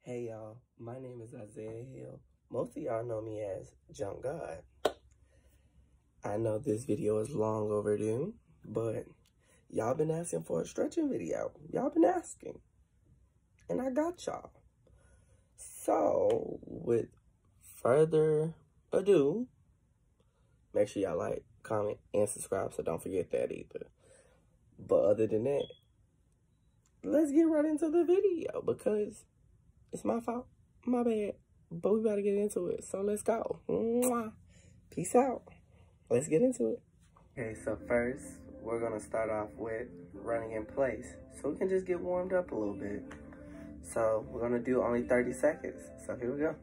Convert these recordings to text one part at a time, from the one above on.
Hey y'all, my name is Isaiah Hill. Most of y'all know me as Jump God. I know this video is long overdue, but y'all been asking for a stretching video. Y'all been asking, and I got y'all. So, with further ado, make sure y'all like, comment, and subscribe, so don't forget that either. But other than that, let's get right into the video because it's my fault, my bad, but we gotta get into it. So let's go. Mwah. Peace out. Let's get into it. Okay, so first we're gonna start off with running in place, so we can just get warmed up a little bit. So we're gonna do only 30 seconds. So here we go.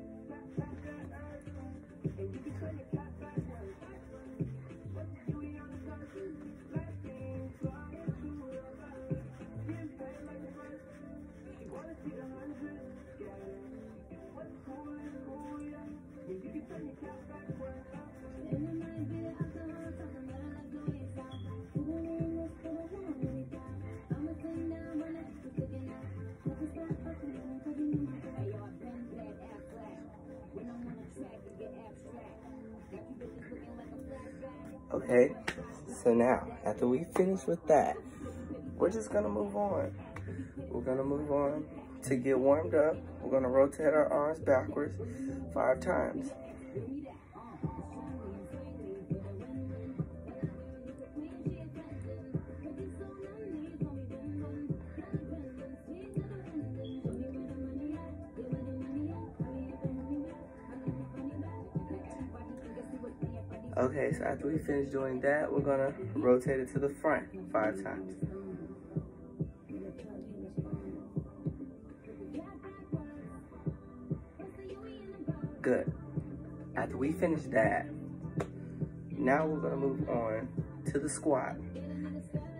Okay, so now, after we finish with that, we're just gonna move on. We're gonna move on to get warmed up. We're gonna rotate our arms backwards 5 times. Okay, so after we finish doing that, we're gonna rotate it to the front 5 times. Good. After we finish that, now we're gonna move on to the squat.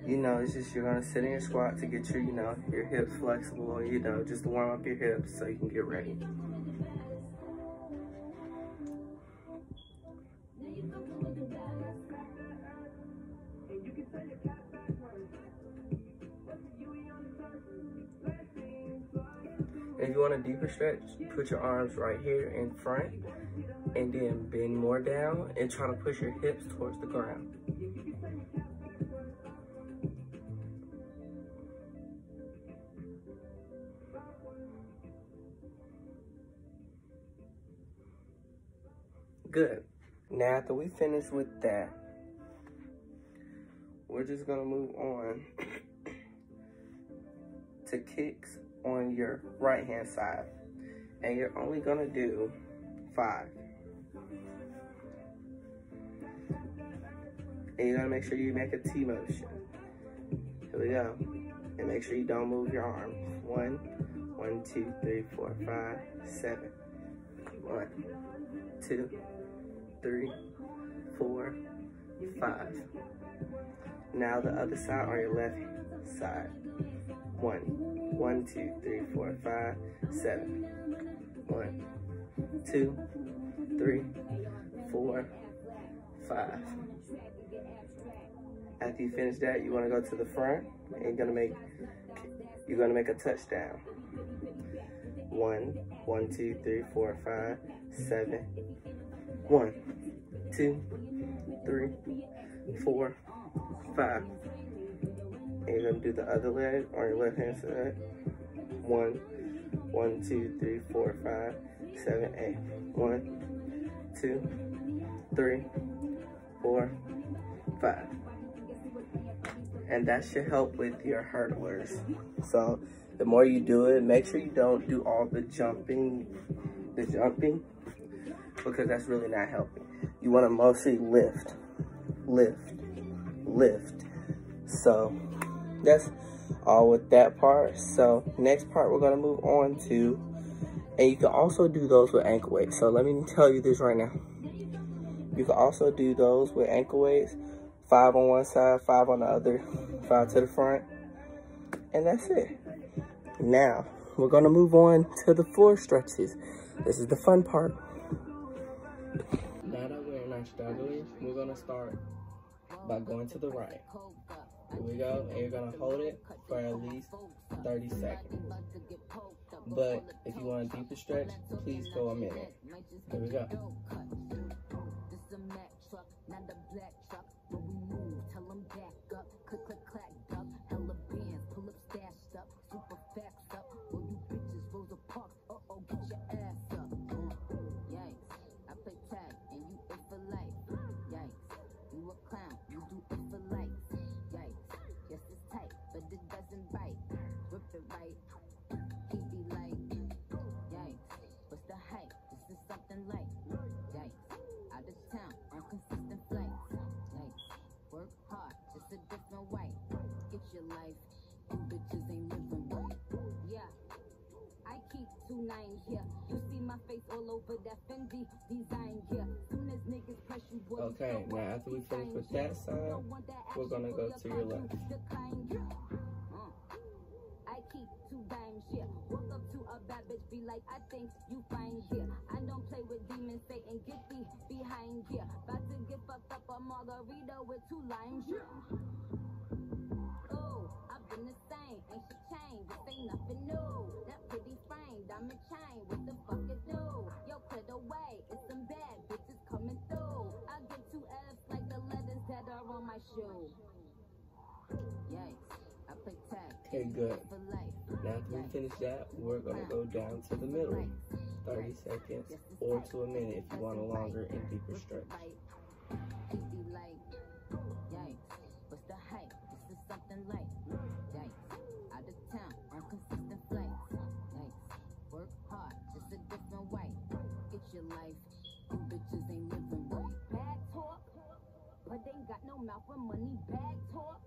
You know, it's just you're gonna sit in your squat to get your, your hips flexible, just to warm up your hips so you can get ready. If you want a deeper stretch, put your arms right here in front and then bend more down and try to push your hips towards the ground. Good. Now after we finish with that, we're just gonna move on to kicks on your right hand side, and you're only gonna do 5. And you're gonna make sure you make a T motion. Here we go. And make sure you don't move your arms. 1, 1, 2, 3, 4, 5, 7. 1, 2, 3, 4, 5. Now the other side on your left side. 1, 1, 2, 3, 4, 5, 7. 1, 2, 3, 4, 5. After you finish that, you want to go to the front and you're gonna make a touchdown. 1, 1, 2, 3, 4, 5, 7. 1, 2, 3, 4, 5. And you're gonna do the other leg on your left hand side. 1, 1, 2, 3, 4, 5, 7, 8. 1, 2, 3, 4, 5. And that should help with your hurdlers. So the more you do it, make sure you don't do all the jumping, because that's really not helping. You want to mostly lift, lift, lift. So that's all with that part. So next part we're gonna move on to, and you can also do those with ankle weights. So let me tell you this right now. You can also do those with ankle weights, 5 on one side, 5 on the other, 5 to the front, and that's it. Now we're gonna move on to the floor stretches. This is the fun part. Now that we're in our stretches, we're gonna start by going to the right. Here we go, and you're gonna hold it for at least 30 seconds. But if you want a deeper stretch, please go a minute. Here we go. Okay, now after we finish with that side, we're gonna go to your left. I keep 2 dimes here. Walk up to a bad bitch, be like, I think you fine here. I don't play with demons, Satan, get thee behind here. About to get fucked up a margarita with 2 limes. Oh, I've been the same, ain't she changed? This ain't nothing new. That pretty frame, diamond chain, what the fuck it do? Yo, put away, it's some bad bitches coming through. I get 2 F's like the letters that are on my shoe. Yikes, I play tag. Okay, good. Now after we finish that, we're gonna go down to the middle. 30 seconds or to a minute if you want a longer and deeper stretch. Mouth for money, bag talk.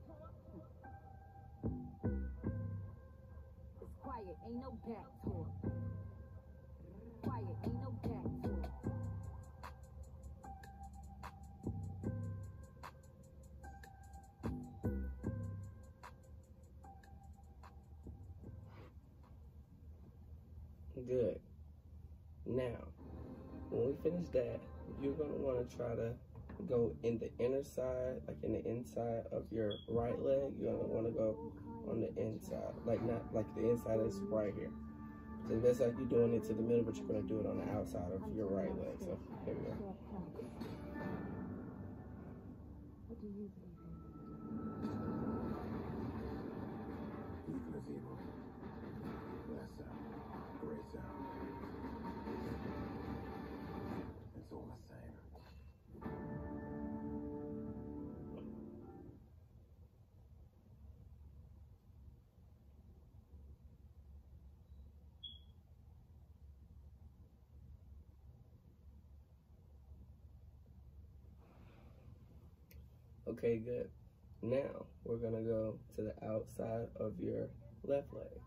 It's quiet, ain't no back talk. Quiet, ain't no back talk. Good. Now, when we finish that, you're gonna want to try to go in the inner side, like in the inside of your right leg. You're gonna want to go on the inside, like not like the inside is right here. So that's like you're doing it to the middle, but you're gonna do it on the outside of your right leg. So here we go. Okay, good. Now we're gonna go to the outside of your left leg.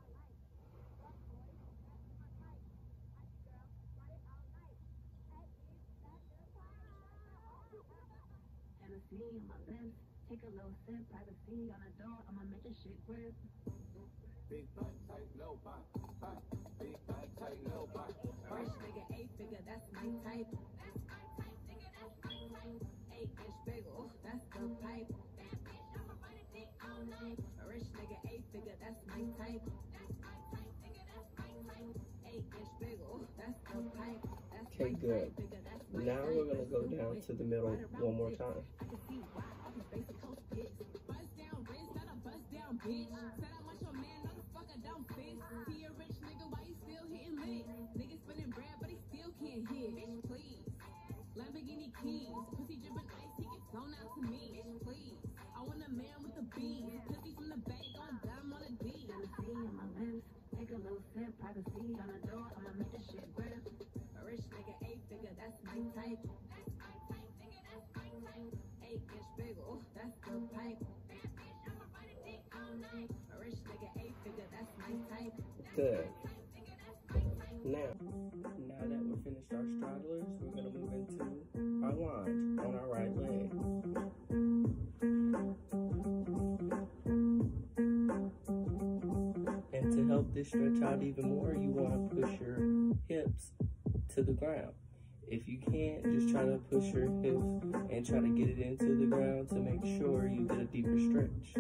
Take a little sip, privacy on the door, I'ma make this shit grip. Big butt, tight, low butt, big butt, tight, low butt. Rich nigga, 8-figure, that's my type. That's my type, nigga, that's my type. 8-inch bagel, that's the pipe. That bitch, I'ma run a dick all night. Rich nigga, 8-figure, that's my type. That's my type, nigga, that's my type. 8-inch bagel, that's the pipe. Okay, good. Now we're gonna go down to the middle one more time. I can see why. Buzz down, wrist, not a buzz down, bitch. Said I want your man, no the fuck I don't fit. See a rich nigga, why you still hitting lit? Nigga spinning bread, but he still can't hit. Bitch, please. Lamborghini keys, pussy dripping ice, he gets thrown out to me. Bitch, please. I want a man with a beat. Pussy from the bay, going dumb on a D. Privacy on my lips, take a little sip. Privacy on the door, I'ma make this shit grip. A rich nigga, 8-figure, that's my type. That's my type, nigga, that's my type. 8-inch bagel, that's the pipe. That bitch, I'ma run a dick all night. A rich nigga, 8-figure, that's my type. Good. Now that we're finished our straddlers, we're gonna move into our lunge on our right leg. And to help this stretch out even more, you want to push your hips to the ground. If you can't, just try to push your hips and try to get it into the ground to make sure you get a deeper stretch.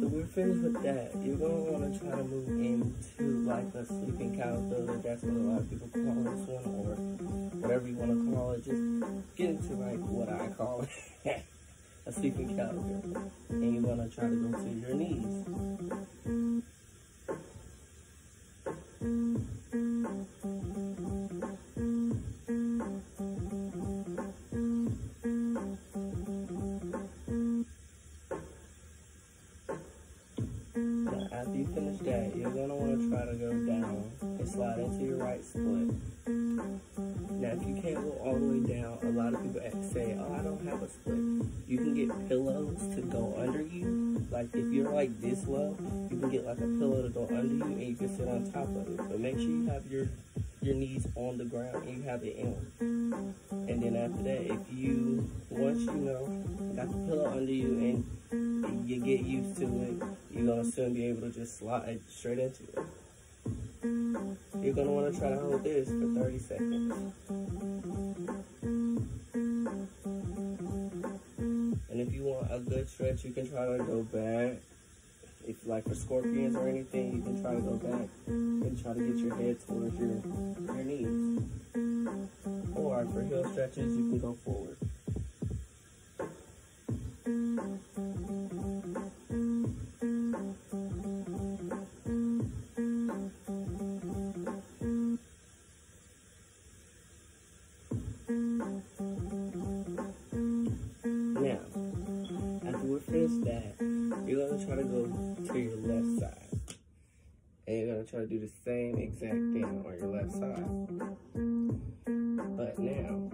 we're finished with that, you're going to want to try to move into like a sleeping caterpillar. That's what a lot of people call this one, or whatever you want to call it. Just get into like what I call it, a sleeping caterpillar. And you want to try to go to your knees. After you finish that, you're going to want to try to go down and slide into your right split. Now, if you can't go all the way down, a lot of people say, oh, I don't have a split. You can get pillows to go under you. Like, if you're like this low, you can get like a pillow to go under you and you can sit on top of it. But make sure you have your knees on the ground and you have it in. And then after that, if you, once you know, got the pillow under you and you get used to it, you're going to soon be able to just slide straight into it. You're going to want to try to hold this for 30 seconds. And if you want a good stretch, you can try to go back. If like for scorpions or anything, you can try to go back and try to get your head towards your knees. Or for heel stretches, you can go forward. Now, after we finish that, you're going to try to go to your left side. And you're going to try to do the same exact thing on your left side. But now,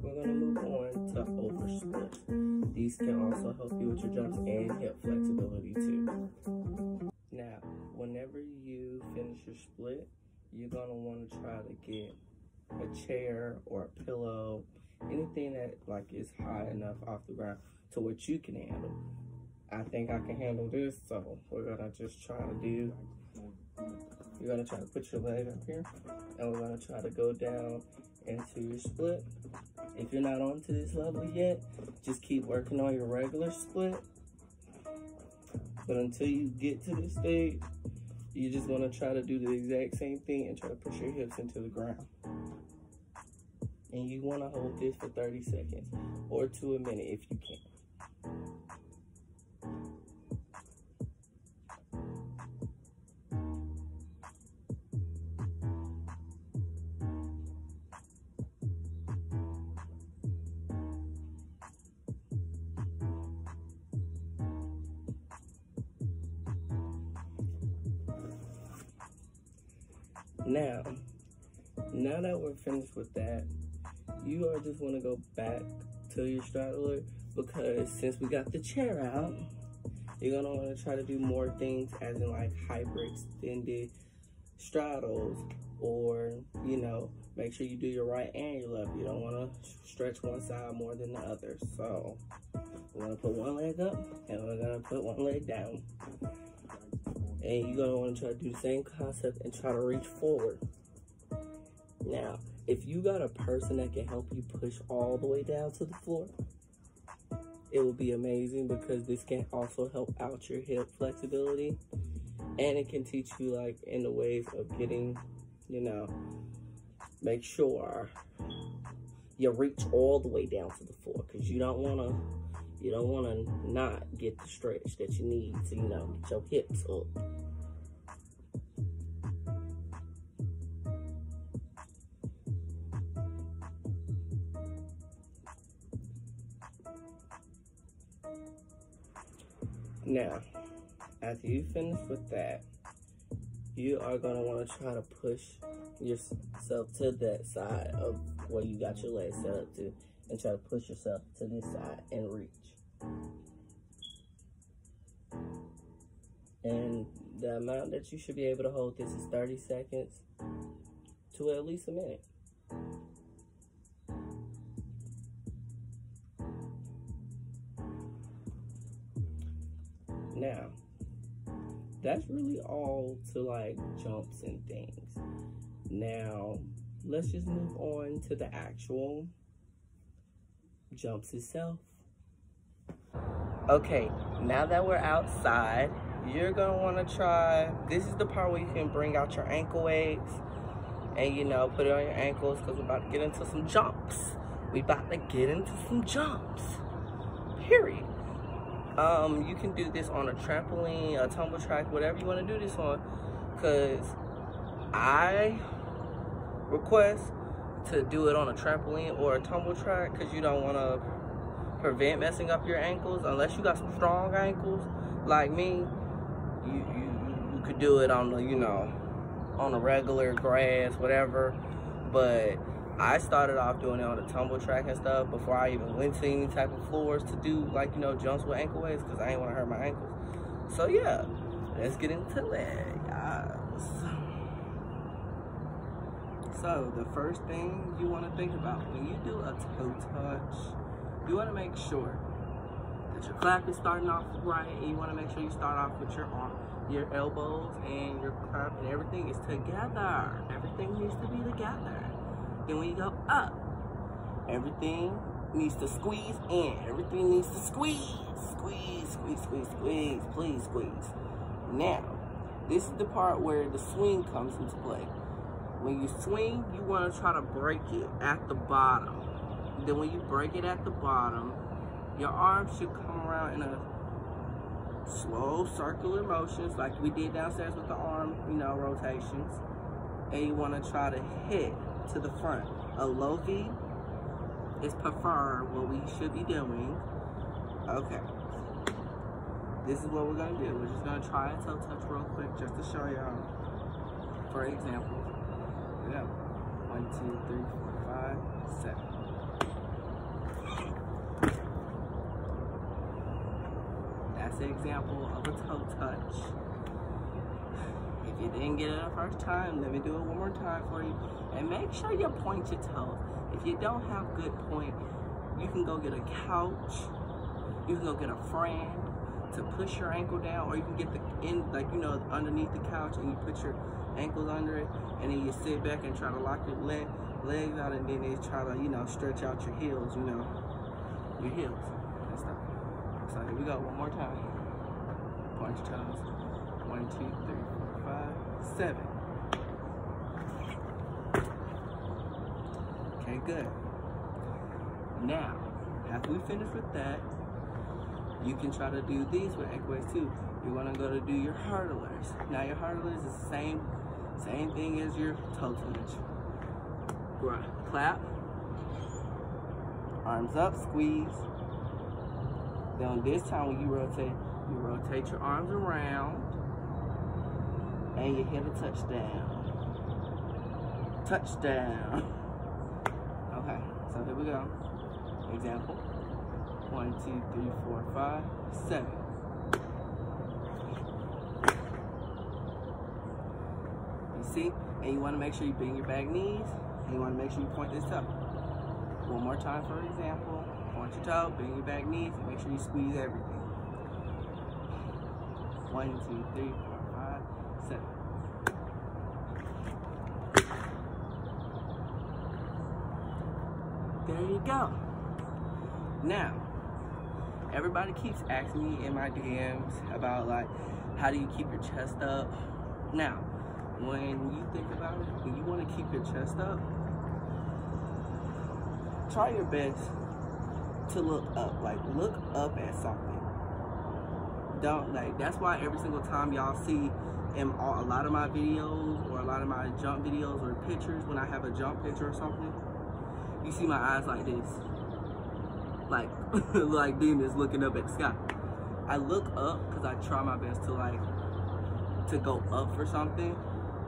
we're going to move on to oversplits. These can also help you with your jumps and hip flexibility too. Now, whenever you finish your split, you're going to want to try to get a chair or a pillow, anything that like is high enough off the ground to what you can handle. I think I can handle this, so we're gonna just try to do, you're gonna try to put your leg up here, and we're gonna try to go down into your split. If you're not onto this level yet, just keep working on your regular split. But until you get to this stage, you just wanna try to do the exact same thing and try to push your hips into the ground. And you wanna hold this for 30 seconds or to a minute if you can. Now that we're finished with that, you are just want to go back to your straddler, because since we got the chair out, you're going to want to try to do more things as in like hybrid extended straddles, or, you know, make sure you do your right and your left. You don't want to stretch one side more than the other. So we're going to put one leg up and we're going to put one leg down. And you're going to want to try to do the same concept and try to reach forward. Now, if you got a person that can help you push all the way down to the floor, it will be amazing, because this can also help out your hip flexibility. And it can teach you like in the ways of getting, you know, make sure you reach all the way down to the floor, because you don't want to not get the stretch that you need to, you know, get your hips up. Now, after you finish with that, you are going to want to try to push yourself to that side of where you got your legs set up to, and try to push yourself to this side and reach. And the amount that you should be able to hold this is 30 seconds to at least a minute. Now, that's really all to like jumps and things. Now, let's just move on to the actual jumps itself. Okay, now that we're outside, you're gonna wanna try, this is the part where you can bring out your ankle weights and, you know, put it on your ankles, because we're about to get into some jumps. We about to get into some jumps, period. You can do this on a trampoline, a tumble track, whatever you wanna do this on, because I request to do it on a trampoline or a tumble track, because you don't wanna prevent messing up your ankles. Unless you got some strong ankles like me, you could do it on the, you know, on a regular grass, whatever. But I started off doing it on the tumble track and stuff before I even went to any type of floors to do, like, you know, jumps with ankle weights, because I ain't want to hurt my ankles. So yeah, let's get into it, guys. So the first thing you want to think about when you do a toe touch, you want to make sure that your clap is starting off right, and you want to make sure you start off with your arm, your elbows, and your clap, and everything is together. Everything needs to be together. Then when you go up, everything needs to squeeze in. Everything needs to squeeze. Squeeze, squeeze, squeeze, squeeze. Please squeeze. Now, this is the part where the swing comes into play. When you swing, you want to try to break it at the bottom. Then when you break it at the bottom, your arms should come around in a slow circular motions like we did downstairs with the arm, you know, rotations. And you want to try to hit to the front. A low V is preferred, what we should be doing. Okay. This is what we're going to do. We're just going to try a toe touch real quick just to show y'all. For example, yeah. 1, 2, 3, 4, 5, 7. That's an example of a toe touch. If you didn't get it the first time, let me do it one more time for you. And make sure you point your toes. If you don't have good point, you can go get a couch. You can go get a friend to push your ankle down, or you can get the in, like, you know, underneath the couch, and you put your ankles under it, and then you sit back and try to lock your legs out, and then they try to, you know, stretch out your heels, you know, your heels and stuff. So here we go, one more time. Point your toes. 1, 2, 3, 4, 5, 7. Okay, good. Now, after we finish with that, you can try to do these with ankle weights too. You're gonna go to do your hurdlers. Now your hurdlers is the same thing as your toe touch. Right. Clap. Arms up, squeeze. Then this time when you rotate your arms around and you hit a touchdown. Touchdown. Okay, so here we go. Example. 1, 2, 3, 4, 5, 7. You see? And you want to make sure you bend your back knees, and you want to make sure you point this up. One more time for example. Point your toe, bend your back knees, and make sure you squeeze everything. 1, 2, 3, 4, 5, 7. There you go. Now, everybody keeps asking me in my DMs about, like, how do you keep your chest up? Now, when you think about it, when you want to keep your chest up, try your best to look up. Like, look up at something. Don't, like, that's why every single time y'all see in a lot of my videos or a lot of my jump videos or pictures, when I have a jump picture or something, you see my eyes like this. Like, like demons looking up at the sky. I look up because I try my best to, like, to go up for something.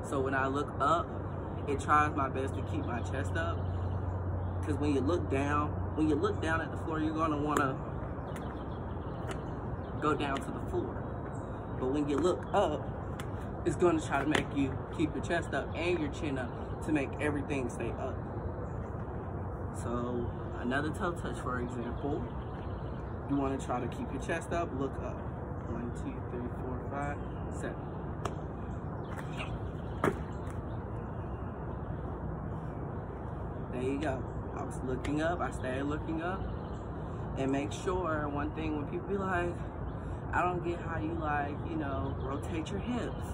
So when I look up, it tries my best to keep my chest up. Because when you look down at the floor, you're gonna wanna go down to the floor. But when you look up, it's gonna try to make you keep your chest up and your chin up to make everything stay up. So another toe touch, for example, you want to try to keep your chest up, look up. 1, 2, 3, 4, 5, 7. There you go. I was looking up, I stayed looking up, And make sure, one thing, when people be like, I don't get how you like, you know, rotate your hips.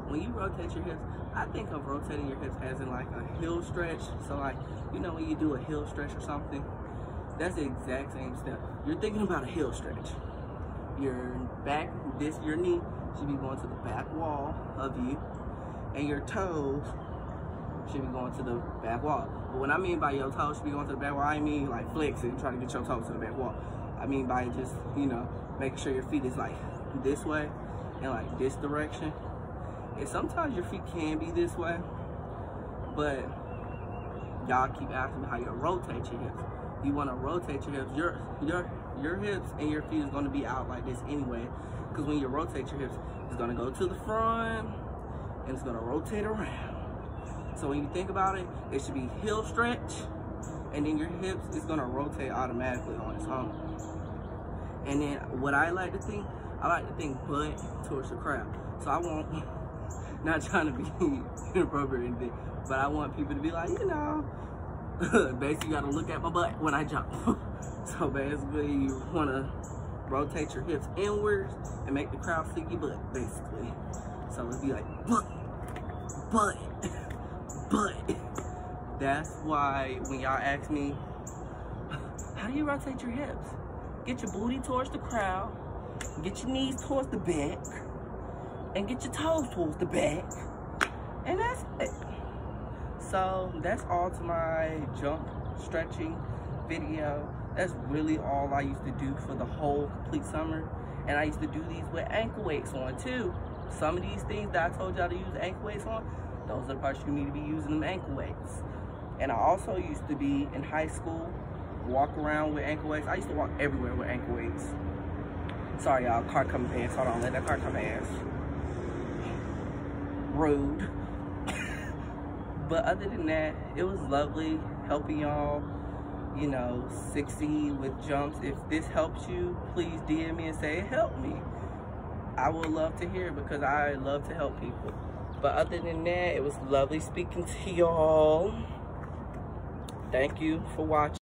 When you rotate your hips, I think of rotating your hips as in like a heel stretch. So like, you know, when you do a heel stretch or something, that's the exact same step. You're thinking about a heel stretch. Your back, your knee should be going to the back wall of you, and your toes should be going to the back wall. But when I mean by your toes should be going to the back wall, I mean like flexing, trying to get your toes to the back wall. I mean by just, you know, making sure your feet is like this way and like this direction. And sometimes your feet can be this way, but y'all keep asking me how you rotate your hips. You want to rotate your hips. Your hips and your feet is going to be out like this anyway, because when you rotate your hips, it's going to go to the front and it's going to rotate around. So when you think about it, it should be heel stretch, and then your hips is going to rotate automatically on its own. And then what I like to think butt towards the crowd. So I want, not trying to be inappropriate or anything, but I want people to be like, you know, basically you gotta look at my butt when I jump. So basically you wanna rotate your hips inwards and make the crowd see your butt, basically. So it'd be like, butt, butt, butt. That's why when y'all ask me, how do you rotate your hips? Get your booty towards the crowd, get your knees towards the back, and get your toes towards the back, and that's it. So that's all to my jump stretching video. That's really all I used to do for the whole complete summer. And I used to do these with ankle weights on too. Some of these things that I told y'all to use ankle weights on, those are the parts you need to be using them ankle weights. And I also used to be in high school, walk around with ankle weights. I used to walk everywhere with ankle weights. Sorry y'all, car coming past. Hold on, let that car come past. Rude. But other than that, it was lovely helping y'all, you know, succeed with jumps. If this helps you, please DM me and say it helped me. I would love to hear it because I love to help people. But other than that, it was lovely speaking to y'all. Thank you for watching.